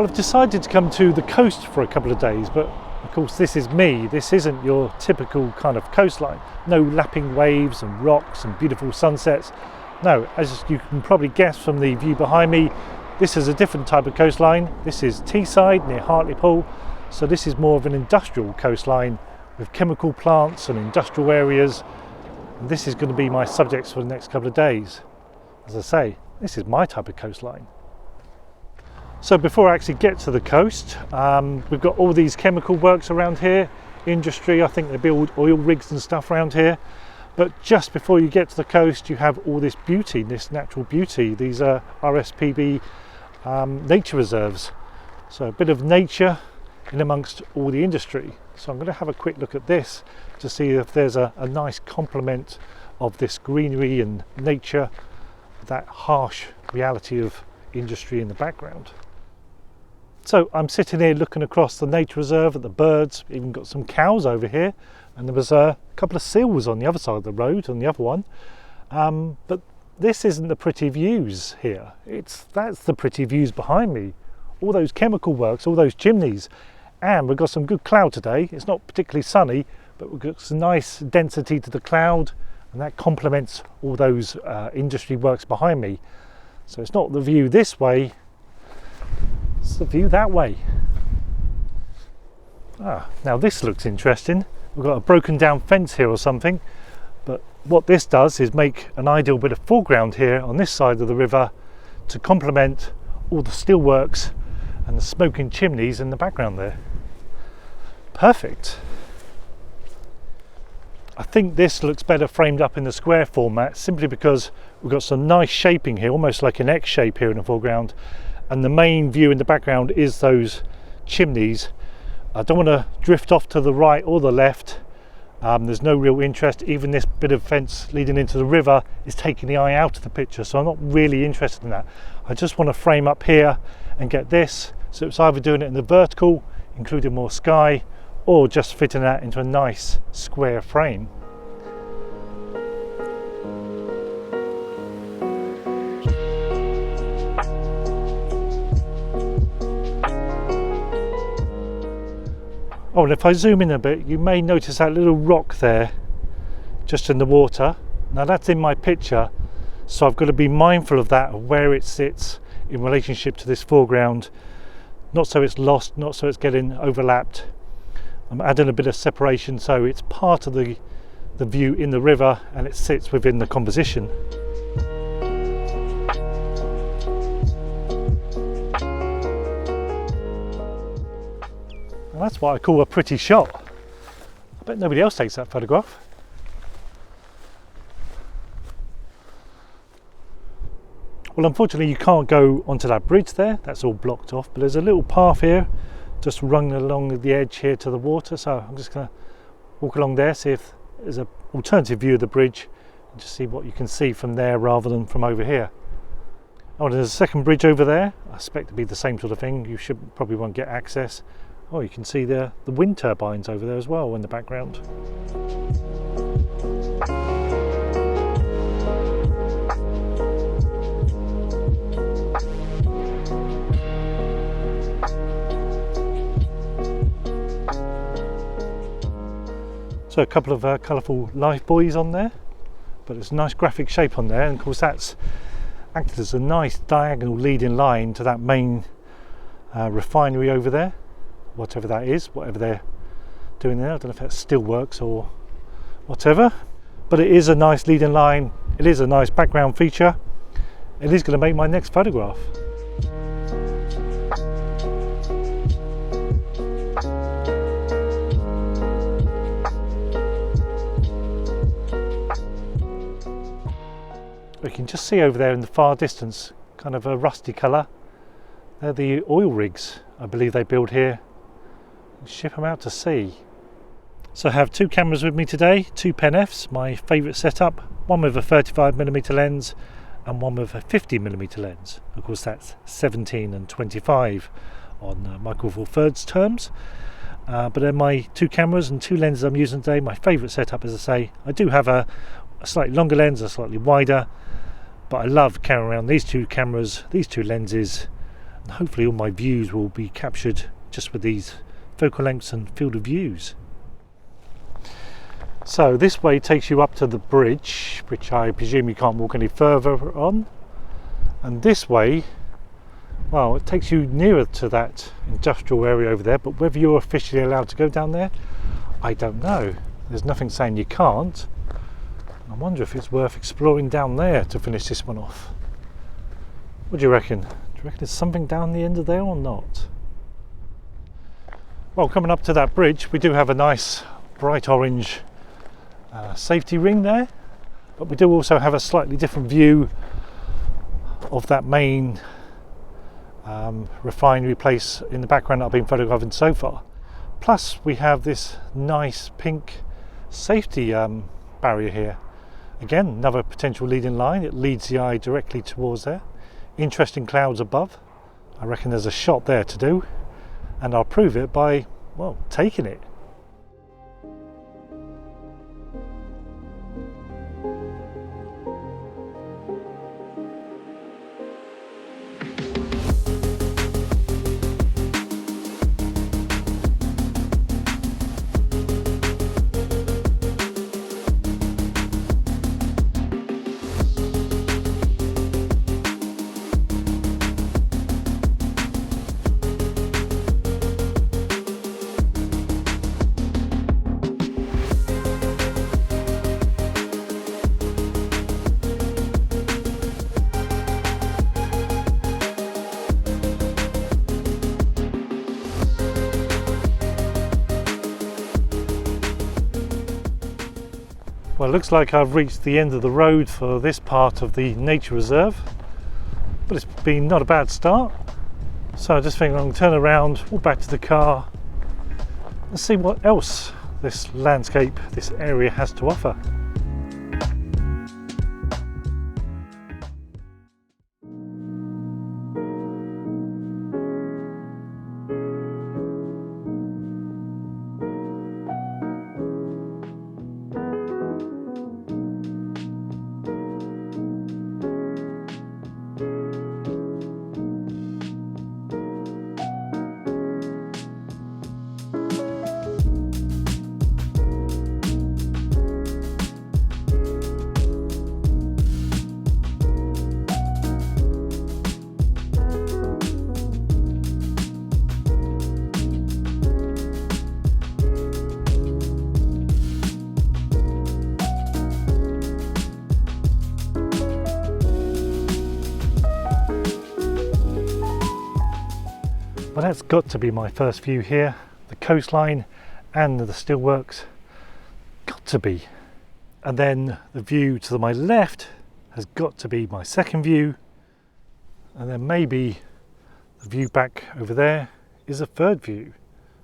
Well, I've decided to come to the coast for a couple of days, but of course this is me. This isn't your typical kind of coastline. No lapping waves and rocks and beautiful sunsets. No, as you can probably guess from the view behind me, this is a different type of coastline. This is Teesside near Hartlepool. So this is more of an industrial coastline with chemical plants and industrial areas. And this is going to be my subjects for the next couple of days. As I say, this is my type of coastline. So before I actually get to the coast, we've got all these chemical works around here, industry. I think they build oil rigs and stuff around here. But just before you get to the coast, you have all this beauty, this natural beauty. These are RSPB nature reserves. So a bit of nature in amongst all the industry. So I'm going to have a quick look at this to see if there's a nice complement of this greenery and nature, that harsh reality of industry in the background. So I'm sitting here looking across the nature reserve at the birds, even got some cows over here, and there was a couple of seals on the other side of the road, on the other one. But this isn't the pretty views here. That's the pretty views behind me. All those chemical works, all those chimneys, and we've got some good cloud today. It's not particularly sunny, but we've got some nice density to the cloud, and that complements all those industry works behind me. So it's not the view this way, it's the view that way. Now this looks interesting. We've got a broken down fence here or something, but what this does is make an ideal bit of foreground here on this side of the river to complement all the steelworks and the smoking chimneys in the background there. Perfect. I think this looks better framed up in the square format simply because we've got some nice shaping here, almost like an X shape here in the foreground, and the main view in the background is those chimneys. I don't want to drift off to the right or the left. There's no real interest. Even this bit of fence leading into the river is taking the eye out of the picture, so I'm not really interested in that. I just want to frame up here and get this, so it's either doing it in the vertical, including more sky, or just fitting that into a nice square frame. Oh, and if I zoom in a bit, you may notice that little rock there just in the water. Now that's in my picture, so I've got to be mindful of that, of where it sits in relationship to this foreground, not so it's lost, not so it's getting overlapped. I'm adding a bit of separation so it's part of the view in the river and it sits within the composition. And that's what I call a pretty shot. I bet nobody else takes that photograph. Well, unfortunately you can't go onto that bridge there, that's all blocked off, but there's a little path here just run along the edge here to the water, so I'm just going to walk along there, see if there's an alternative view of the bridge and just see what you can see from there rather than from over here. Oh, there's a second bridge over there. I expect to be the same sort of thing. You probably won't get access. Oh, you can see the wind turbines over there as well in the background. So a couple of colourful life buoys on there, but it's a nice graphic shape on there, and of course that's acted as a nice diagonal leading line to that main refinery over there, whatever that is, whatever they're doing there. I don't know if that still works or whatever, but it is a nice leading line, it is a nice background feature, it is going to make my next photograph. We can just see over there in the far distance, kind of a rusty colour. They're the oil rigs, I believe they build here. Ship them out to sea. So I have two cameras with me today, two Pen Fs, my favourite setup, one with a 35mm lens and one with a 50mm lens. Of course that's 17 and 25 on Michael Fulford's terms. But they're my two cameras and two lenses I'm using today. My favourite setup, as I say. I do have a slightly longer lens, a slightly wider, but I love carrying around these two cameras, these two lenses, And hopefully all my views will be captured just with these focal lengths and field of views. So this way takes you up to the bridge, which I presume you can't walk any further on, and this way, well, it takes you nearer to that industrial area over there, but whether you're officially allowed to go down there, I don't know. There's nothing saying you can't. I wonder if it's worth exploring down there to finish this one off. What do you reckon? Do you reckon there's something down the end of there or not? Well, coming up to that bridge, we do have a nice bright orange safety ring there, but we do also have a slightly different view of that main refinery place in the background that I've been photographing so far. Plus we have this nice pink safety barrier here. Again, another potential leading line. It leads the eye directly towards there. Interesting clouds above. I reckon there's a shot there to do, and I'll prove it by, well, taking it. Well, it looks like I've reached the end of the road for this part of the nature reserve, but it's been not a bad start. So I just think I'm going to turn around, walk back to the car and see what else this landscape, this area has to offer. Well, that's got to be my first view here. The coastline and the steelworks, got to be. And then the view to my left has got to be my second view. And then maybe the view back over there is a third view,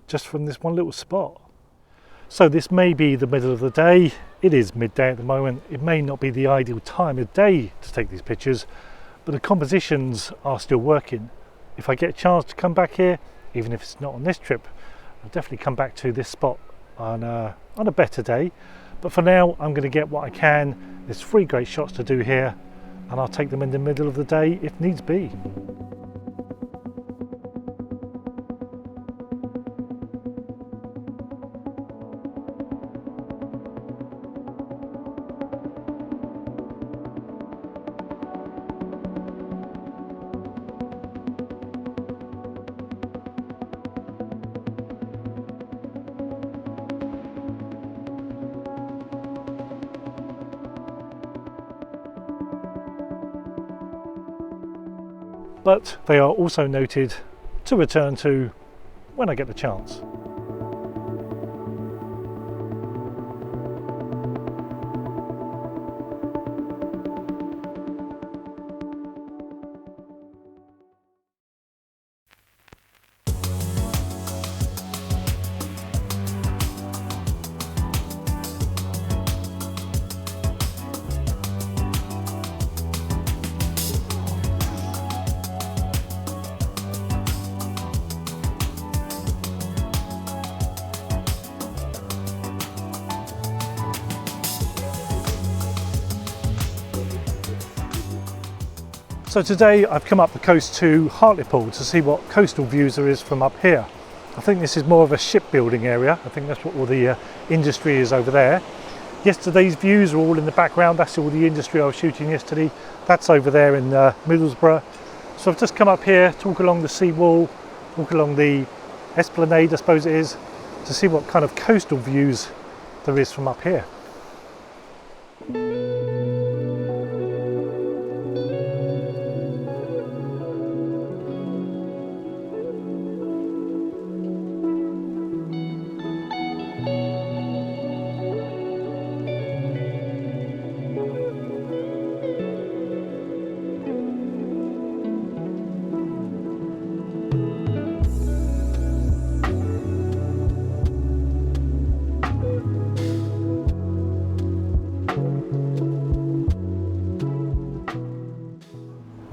just from this one little spot. So this may be the middle of the day. It is midday at the moment. It may not be the ideal time of day to take these pictures, but the compositions are still working. If I get a chance to come back here, even if it's not on this trip, I'll definitely come back to this spot on a better day. But for now, I'm going to get what I can. There's 3 great shots to do here, and I'll take them in the middle of the day if needs be. But they are also noted to return to when I get the chance. So today I've come up the coast to Hartlepool to see what coastal views there is from up here. I think this is more of a shipbuilding area. I think that's what all the industry is over there. Yesterday's views are all in the background. That's all the industry I was shooting yesterday. That's over there in Middlesbrough. So I've just come up here, talk along the sea wall, walk along the esplanade, I suppose it is, to see what kind of coastal views there is from up here.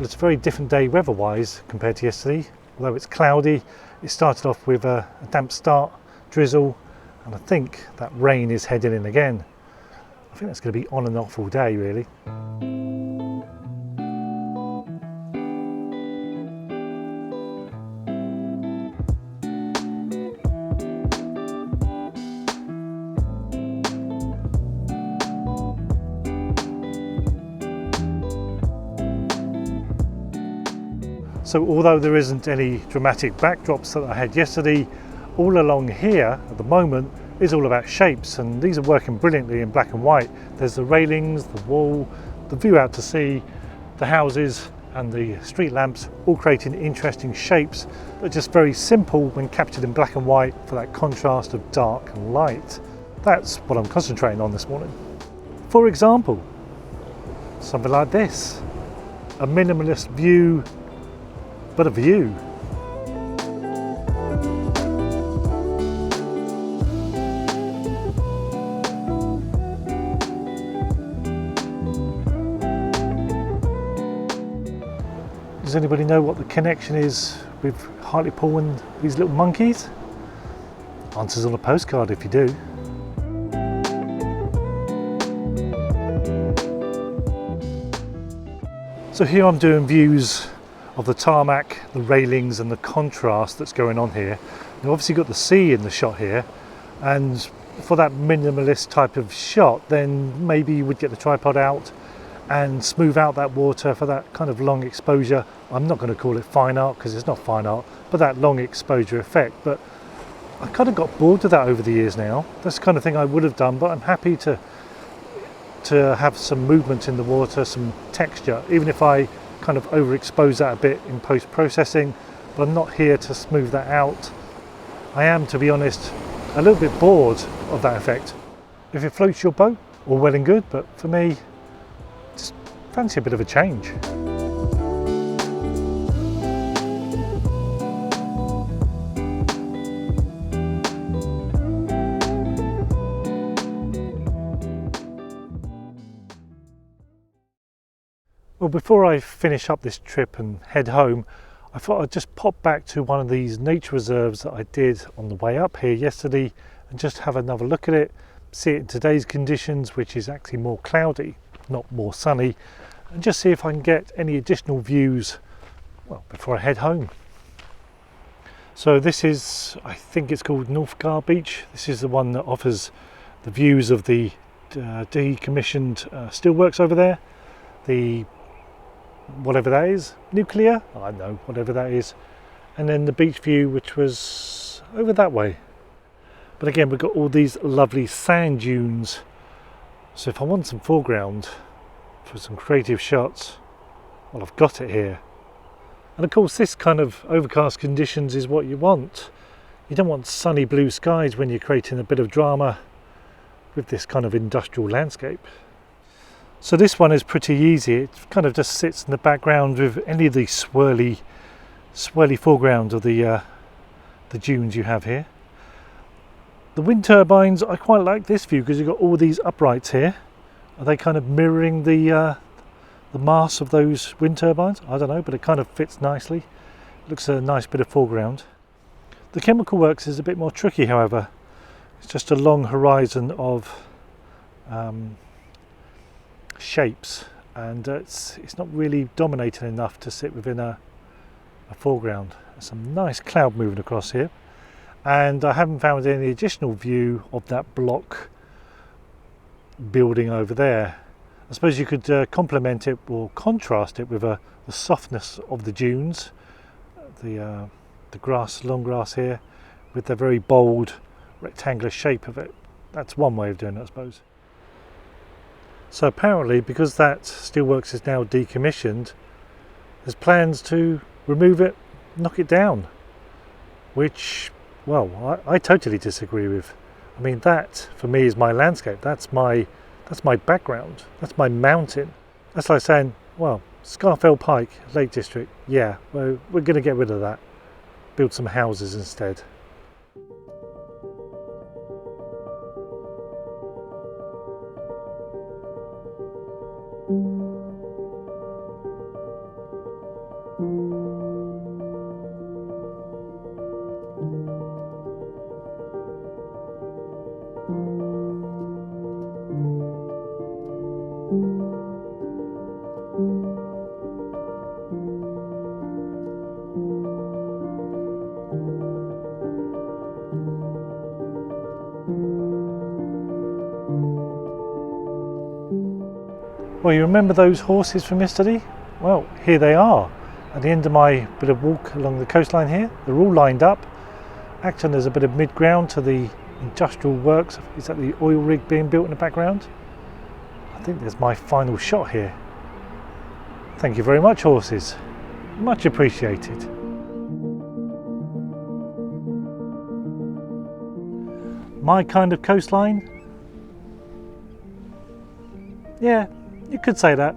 It's a very different day weather-wise compared to yesterday. Although it's cloudy, it started off with a damp start, drizzle, and I think that rain is heading in again. I think that's going to be on and off all day, really. So although there isn't any dramatic backdrops that I had yesterday, all along here at the moment is all about shapes, and these are working brilliantly in black and white. There's the railings, the wall, the view out to sea, the houses and the street lamps, all creating interesting shapes that are just very simple when captured in black and white for that contrast of dark and light. That's what I'm concentrating on this morning. For example, something like this, a minimalist view, but a view. Does anybody know what the connection is with Hartlepool and these little monkeys? Answers on a postcard if you do. So here I'm doing views of the tarmac, the railings and the contrast that's going on here. You've obviously got the sea in the shot here, and for that minimalist type of shot then maybe you would get the tripod out and smooth out that water for that kind of long exposure. I'm not going to call it fine art because it's not fine art, but that long exposure effect. But I kind of got bored with that over the years now. That's the kind of thing I would have done, but I'm happy to have some movement in the water, some texture, even if I kind of overexpose that a bit in post-processing, but I'm not here to smooth that out. I am, to be honest, a little bit bored of that effect. If it floats your boat, all well and good, but for me, just fancy a bit of a change. Well, before I finish up this trip and head home, I thought I'd just pop back to one of these nature reserves that I did on the way up here yesterday and just have another look at it, see it in today's conditions, which is actually more cloudy, not more sunny, and just see if I can get any additional views, well, before I head home. So this is, I think it's called Northgar Beach. This is the one that offers the views of the decommissioned steelworks over there, the whatever that is, nuclear, I don't know, whatever that is, and then the beach view, which was over that way. But again, we've got all these lovely sand dunes, so if I want some foreground for some creative shots, well, I've got it here. And of course this kind of overcast conditions is what you want. You don't want sunny blue skies when you're creating a bit of drama with this kind of industrial landscape. So this one is pretty easy. It kind of just sits in the background with any of the swirly foreground of the dunes you have here. The wind turbines, I quite like this view because you've got all these uprights here. Are they kind of mirroring the mass of those wind turbines? I don't know, but it kind of fits nicely. Looks a nice bit of foreground. The chemical works is a bit more tricky, however. It's just a long horizon of shapes, and it's not really dominating enough to sit within a foreground. There's some nice cloud moving across here, and I haven't found any additional view of that block building over there. I suppose you could complement it or contrast it with the softness of the dunes, the grass, long grass here, with the very bold rectangular shape of it. That's one way of doing it, I suppose. So apparently, because that steelworks is now decommissioned, there's plans to remove it, knock it down, which, well, I totally disagree with. I mean, that for me is my landscape. That's my background. That's my mountain. That's like saying, well, Scarfell Pike, Lake District, yeah, well, we're going to get rid of that. Build some houses instead. Well, you remember those horses from yesterday? Well, here they are at the end of my bit of walk along the coastline here. They're all lined up, acting as a bit of mid-ground to the industrial works. Is that the oil rig being built in the background? I think there's my final shot here. Thank you very much, horses. Much appreciated. My kind of coastline? Yeah, you could say that.